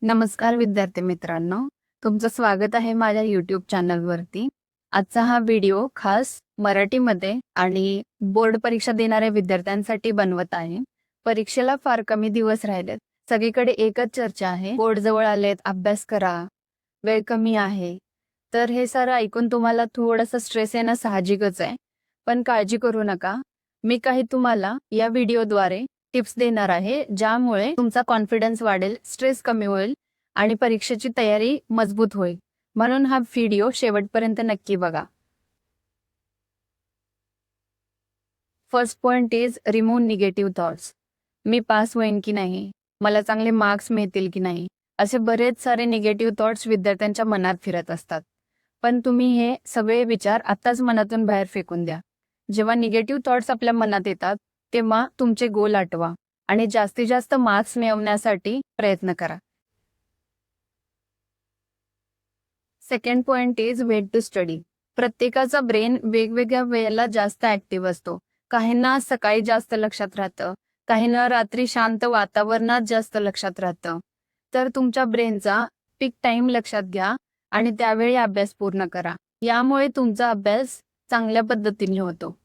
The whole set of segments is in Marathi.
नमस्कार विद्यार्थी मित्रांनो, तुमचं स्वागत आहे माझ्या यूट्यूब चॅनलवरती. आजचा हा व्हिडिओ खास मराठीमध्ये आणि बोर्ड परीक्षा देणाऱ्या विद्यार्थ्यांसाठी बनवत आहे. परीक्षेला फार कमी दिवस राहिलेत. सगळीकडे एकच चर्चा आहे, बोर्ड जवळ आलेत, अभ्यास करा, वेळ कमी आहे. तर हे सारं ऐकून तुम्हाला थोडंसं स्ट्रेस येणं साहजिकच आहे. पण काळजी करू नका. मी काही तुम्हाला या व्हिडिओद्वारे टिप्स देणार आहे, ज्यामुळे तुमचा कॉन्फिडन्स वाढेल, स्ट्रेस कमी होईल आणि परीक्षेची तयारी मजबूत होईल. म्हणून हा व्हिडिओ शेवटपर्यंत नक्की बघा. First point is remove negative thoughts. Me pass होईन की नाही, मला चांगले मार्क्स मिळतील की नाही, असे बरेच सारे निगेटिव्ह थॉट्स विद्यार्थ्यांच्या मनात फिरत असतात. पण तुम्ही हे सगळे विचार आत्ताच मनातून बाहेर फेकून द्या. जेव्हा निगेटिव्ह थॉट्स आपल्या मनात येतात तेव्हा तुमचे गोल आठवा आणि जास्तीत जास्त मार्क्स मिळवण्यासाठी प्रयत्न करा. Second point is wait to study. प्रत्येकाचा ब्रेन वेगवेगळ्या वेळेला जास्त ऍक्टिव्ह असतो. काहींना सकाळी जास्त लक्षात राहतं, काहींना रात्री शांत वातावरणात जास्त लक्षात राहतं. तर तुमच्या ब्रेनचा पीक टाइम लक्षात घ्या आणि त्यावेळी अभ्यास पूर्ण करा. यामुळे तुमचा अभ्यास चांगल्या पद्धतीने होतो.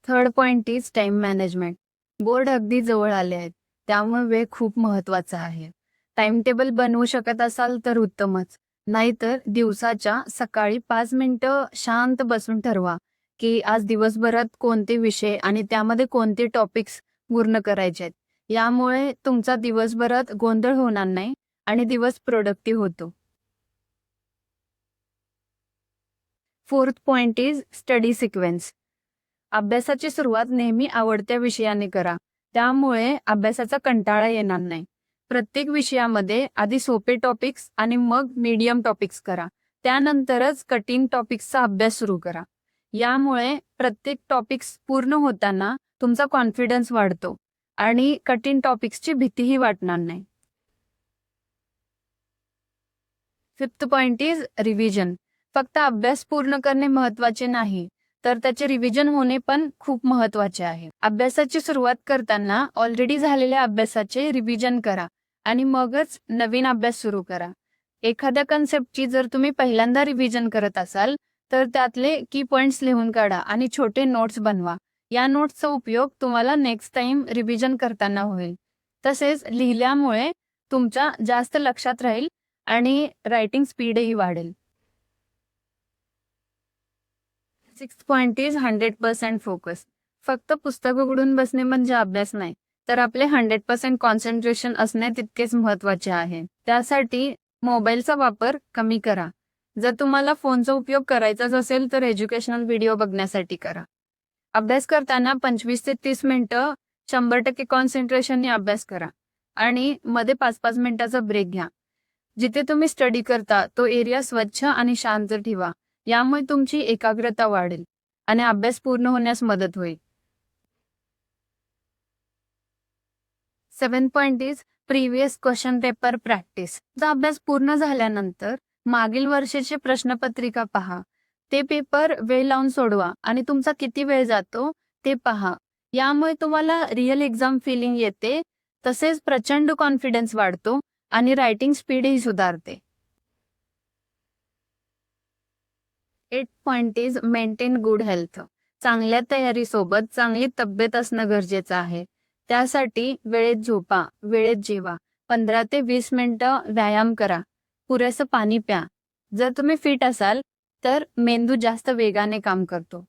Third point is time management. Board अगदी जवळ आले आहेत, त्यामुळे वेळ खूप महत्वाचा आहे. टाइम टेबल बनवू शकत असाल तर उत्तमच. नाहीतर दिवसाच्या सकाळी 5 मिनिटं शांत बसून ठरवा की आज दिवसभरात कोणते विषय आणि त्यामध्ये कोणते टॉपिक्स पूर्ण करायचे आहेत. यामुळे तुमचा दिवसभरात गोंधळ होणार नाही आणि दिवस प्रोडक्टिव्ह होतो. Fourth point is study sequence. अभ्यासाची सुरुवात नेहमी आवडत्या विषयाने करा. त्यामुळे अभ्यासाचा कंटाळा येणार नाही. प्रत्येक विषयामध्ये आधी सोपे टॉपिक्स आणि मग मीडियम टॉपिक्स करा. त्यानंतरच कठीण टॉपिक्सचा अभ्यास सुरू करा. यामुळे प्रत्येक टॉपिक्स पूर्ण होताना तुमचा कॉन्फिडन्स वाढतो आणि कठीण टॉपिक्सची भीतीही वाटणार नाही. Fifth point is revision. फक्त अभ्यास पूर्ण करणे महत्वाचे नाही, तर त्याचे रिव्हिजन होणे पण खूप महत्वाचे आहे. अभ्यासाची सुरुवात करताना ऑलरेडी झालेल्या अभ्यासाचे रिव्हिजन करा आणि मगच नवीन अभ्यास सुरू करा. एखाद्या कन्सेप्टची जर तुम्ही पहिल्यांदा रिव्हिजन करत असाल तर त्यातले की पॉइंट्स लिहून काढा आणि छोटे नोट्स बनवा. या नोट्सचा उपयोग तुम्हाला नेक्स्ट टाइम रिव्हिजन करताना होईल. तसेच लिहिल्यामुळे तुमच्या जास्त लक्षात राहील आणि रायटिंग स्पीडही वाढेल. Sixth point is 100% focus. फक्त पुस्तक उघडून बसणे म्हणजे अभ्यास नाही, तर आपले 100% कॉन्सन्ट्रेशन असणे तितकेच महत्वाचे आहे. त्यासाठी मोबाईलचा वापर कमी करा. जर तुम्हाला फोनचा उपयोग करायचाच असेल तर एज्युकेशनल व्हिडिओ बघण्यासाठी करा. अभ्यास करताना 25 ते 30 मिनिटं 100% कॉन्सन्ट्रेशनने अभ्यास करा आणि मध्ये 5-5 मिनिटाचा ब्रेक घ्या. जिथे तुम्ही स्टडी करता तो एरिया स्वच्छ आणि शांत ठेवा. यामुळे तुमची एकाग्रता वाढेल आणि अभ्यास पूर्ण होण्यास मदत होईल. 7 point is previous question paper practice. तुमचा अभ्यास पूर्ण झाल्यानंतर मागील वर्षाची प्रश्नपत्रिका पहा. ते पेपर वेळ लावून सोडवा आणि तुमचा किती वेळ जातो ते पहा. यामुळे तुम्हाला रिअल एक्झाम फिलिंग येते. तसेच प्रचंड कॉन्फिडन्स वाढतो आणि रायटिंग स्पीडही सुधारते. 8 point is maintain good health. चांगल्या तयारीसोबत चांगली तब्येत असणं गरजेचं आहे. त्यासाठी वेळेत झोपा, वेळेत जेवा, 15 ते 20 मिनिटं व्यायाम करा, पुरेसं पाणी प्या. जर तुम्ही फिट असाल तर मेंदू जास्त वेगाने काम करतो.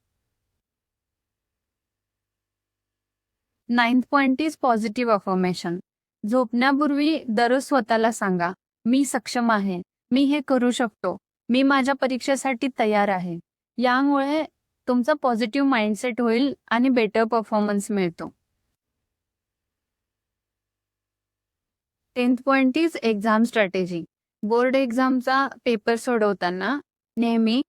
9 पॉइंट इज पॉझिटिव्ह अफर्मेशन. झोपण्यापूर्वी दररोज स्वतःला सांगा, मी सक्षम आहे, मी हे करू शकतो, मी माझ्या परीक्षेसाठी तयार आहे. यामुळे तुमचा पॉझिटिव्ह माइंडसेट होईल आणि बेटर परफॉर्मन्स मिळतो. 10th point is exam strategy. Board एक्झामचा पेपर सोडवताना नेहमी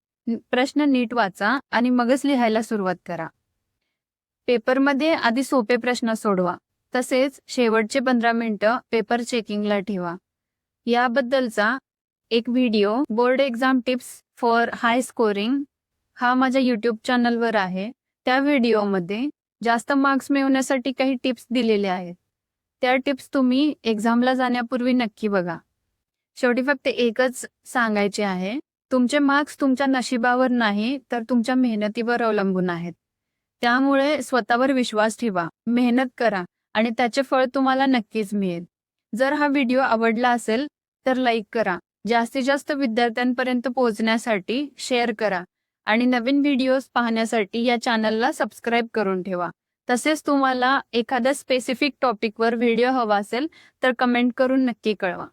प्रश्न नीट वाचा आणि मगच लिहायला सुरुवात करा. पेपरमध्ये आधी सोपे प्रश्न सोडवा. तसेच शेवटचे 15 मिनिटं पेपर चेकिंगला ठेवा. याबद्दलचा एक video board exam tips for high scoring हा माझ्या यूट्यूब चॅनलवर आहे. त्या व्हिडिओमध्ये जास्त मार्क्स मिळवण्यासाठी काही टिप्स दिलेले आहेत. त्या टिप्स तुम्ही एक्झामला जाण्यापूर्वी नक्की बघा. शेवटी फक्त एकच सांगायचे आहे, तुमचे मार्क्स तुमच्या नशिबावर नाही तर तुमच्या मेहनतीवर अवलंबून आहेत. त्यामुळे स्वतःवर विश्वास ठेवा, मेहनत करा आणि त्याचे फळ तुम्हाला नक्कीच मिळेल. जर हा व्हिडिओ आवडला असेल तर लाईक करा. जास्तीत जास्त विद्यार्थ्यांपर्यंत पोहोचण्यासाठी शेअर करा आणि नवीन व्हिडिओज पाहण्यासाठी या चॅनलला सबस्क्राईब करून ठेवा. तसेच तुम्हाला एखाद्या स्पेसिफिक टॉपिकवर व्हिडिओ हवा असेल तर कमेंट करून नक्की कळवा.